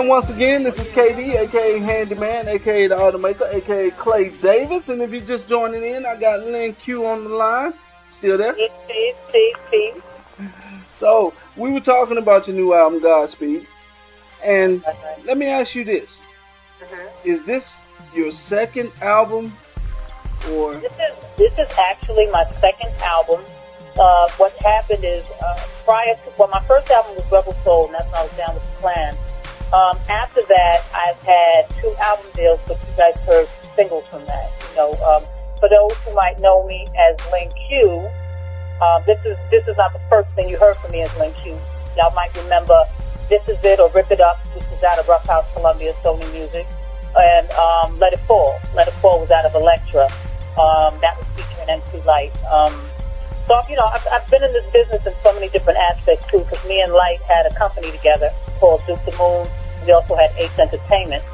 And once again, this is KD, aka Handyman, aka the Automaker, aka Clay Davis. And if you're just joining in, I got Lin Q on the line. Still there? Peace. So, we were talking about your new album, Godspeed. And let me ask you this. Is this your second album? Or This is actually my second album. What happened is, my first album was Rebel Soul, and that's when I was down with the Clan. After that, I've had 2 album deals, but you guys heard singles from that. For those who might know me as Lin Q, this is not the first thing you heard from me as Lin Q. Y'all might remember This Is It or Rip It Up, which was out of Rough House, Columbia, Sony Music, and Let It Fall. Let It Fall was out of Elektra. That was featuring MC Light. So, I've been in this business in so many different aspects, too, because me and Light had a company together called Duke the Moon. We also had Ace Entertainment,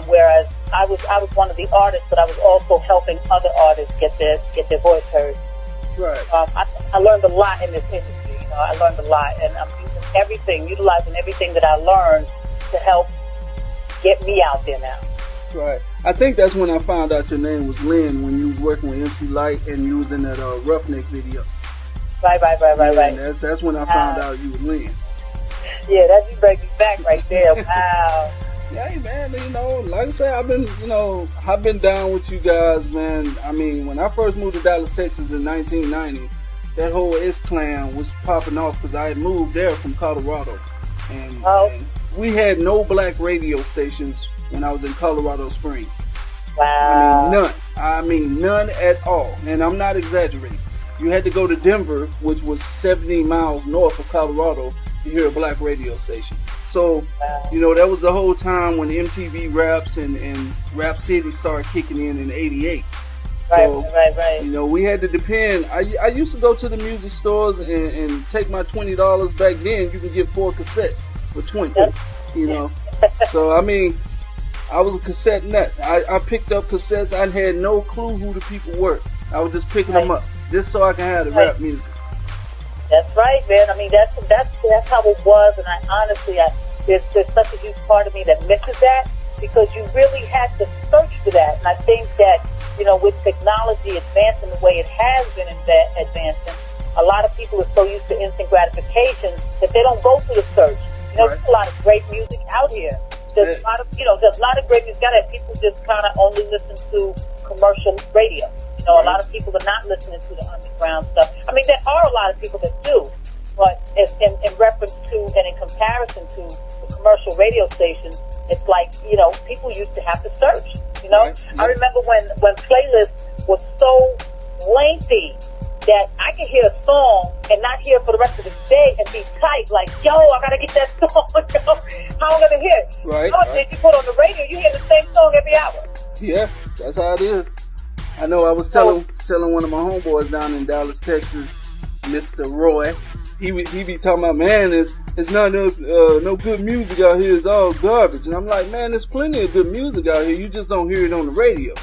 whereas I was one of the artists, but I was also helping other artists get their voice heard. right. I learned a lot in this industry. I learned a lot, and I'm utilizing everything that I learned to help get me out there now. Right. I think that's when I found out your name was Lin, when you was working with MC Light and you was in that Roughneck video. Right. That's when I found out you was Lin. Yeah, that you bring me back right there. Wow. Yeah, hey, man, like I said, I've been down with you guys, man. I mean, when I first moved to Dallas, Texas in 1990, that whole S-Clan was popping off because I had moved there from Colorado. And we had no black radio stations when I was in Colorado Springs. Wow. I mean, none at all. And I'm not exaggerating. You had to go to Denver, which was 70 miles north of Colorado, to hear a black radio station. So, that was the whole time when MTV Raps and Rap City started kicking in 88. Right. We had to depend. I used to go to the music stores and take my $20 back then. You could get 4 cassettes for 20, So, I mean, I was a cassette nut. I picked up cassettes. I had no clue who the people were. I was just picking them up just so I can have the rap music. That's right, man. I mean, that's how it was, and I honestly, there's such a huge part of me that misses that, because you really had to search for that. And I think that, with technology advancing the way it has been advancing, a lot of people are so used to instant gratification that they don't go through the search. There's a lot of great music out here. There's a lot of great music out there. People just kind of only listen to commercial radio. A lot of people are not listening to the underground stuff. I mean, there are a lot of people that do, but in reference to and in comparison to the commercial radio stations, it's like, people used to have to search, I remember when playlists were so lengthy that I could hear a song and not hear it for the rest of the day and be tight, like, yo, I gotta get that song, how am I gonna hear it? Right. If you put on the radio, you hear the same song every hour. Yeah, that's how it is. I know I was telling one of my homeboys down in Dallas, Texas, Mr. Roy, he be talking about, man, it's not no good music out here, it's all garbage. And I'm like, man, there's plenty of good music out here, you just don't hear it on the radio.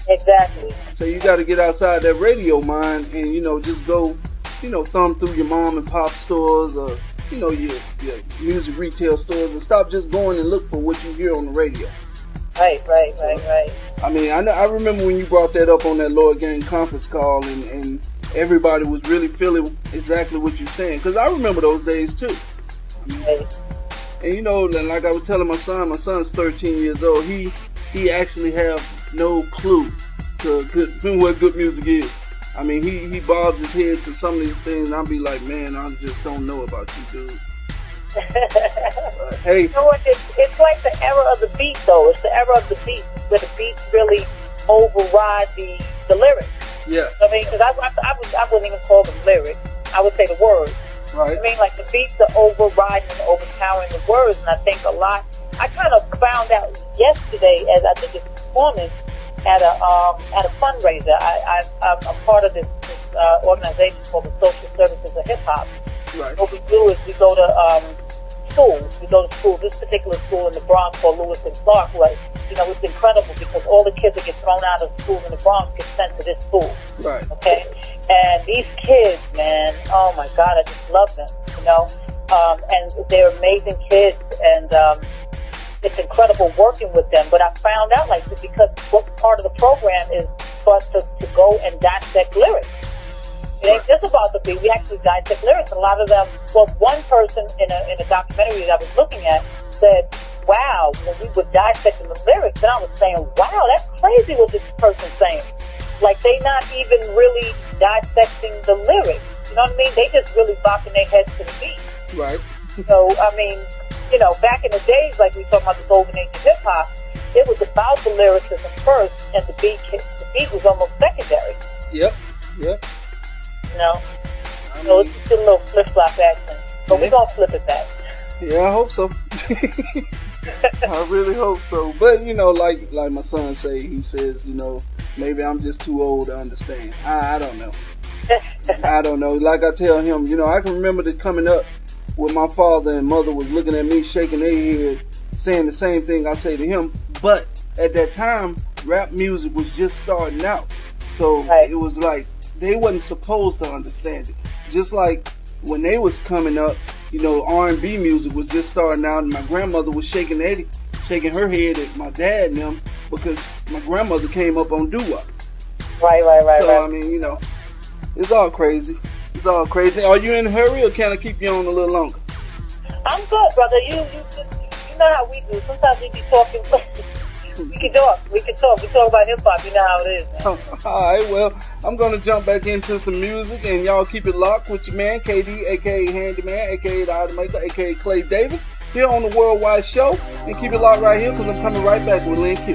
Exactly. So you got to get outside that radio mind and, just go, thumb through your mom and pop stores or, your music retail stores and stop just going and look for what you hear on the radio. Right. I mean, I remember when you brought that up on that Lord Gang conference call and everybody was really feeling exactly what you're saying. Because I remember those days too. Right. And like I was telling my son's 13 years old, he actually have no clue to what good music is. I mean, he bobs his head to some of these things and I'll be like, man, I just don't know about you, dude. Hey, it's like the era of the beat, though. It's the era of the beat where the beats really override the lyrics. Yeah. I mean, because I wouldn't even call them lyrics. I would say the words. Right. I mean, like the beats are overriding and overpowering the words, and I think a lot. I kind of found out yesterday as I did this performance at a fundraiser. I'm a part of this organization called the Social Services of Hip Hop. Right. What we do is we go to schools. We go to school. This particular school in the Bronx called Lewis and Clark was, it's incredible because all the kids that get thrown out of schools in the Bronx get sent to this school. Right. Okay. And these kids, man, oh my God, I just love them. And they're amazing kids, and it's incredible working with them. But I found out, like, because what part of the program is for us to go and dissect lyrics. It ain't just about the beat. We actually dissect lyrics. And a lot of them, well, one person in a documentary that I was looking at said, wow, when we were dissecting the lyrics, and I was saying, wow, that's crazy what this person's saying. Like, they not even really dissecting the lyrics. You know what I mean? They just really bopping their heads to the beat. Right. So, I mean, you know, back in the days, like we talking about the golden age of hip-hop, it was about the lyricism first, and the beat was almost secondary. Yep. You know? So it's just a little flip-flop action. But we're going to flip it back. Yeah, I hope so. I really hope so. But, you know, like my son he says, you know, maybe I'm just too old to understand. I don't know. I don't know. Like I tell him, you know, I can remember that coming up with my father and mother was looking at me, shaking their head, saying the same thing I say to him. But at that time, rap music was just starting out. So It was like they wasn't supposed to understand it. Just like when they was coming up, you know, R&B music was just starting out, and my grandmother was shaking her head at my dad and them because my grandmother came up on doo-wop. Right. So, I mean, you know, it's all crazy. It's all crazy. Are you in a hurry, or can I keep you on a little longer? I'm good, brother. You know how we do. Sometimes we be talking. We can talk. We talk about hip-hop. You know how it is, man. All right, well, I'm going to jump back into some music, and y'all keep it locked with your man, KD, a.k.a. Handyman, a.k.a. The Automaker, a.k.a. Clay Davis, here on the Worldwide Show. And keep it locked right here, because I'm coming right back with Lin Que.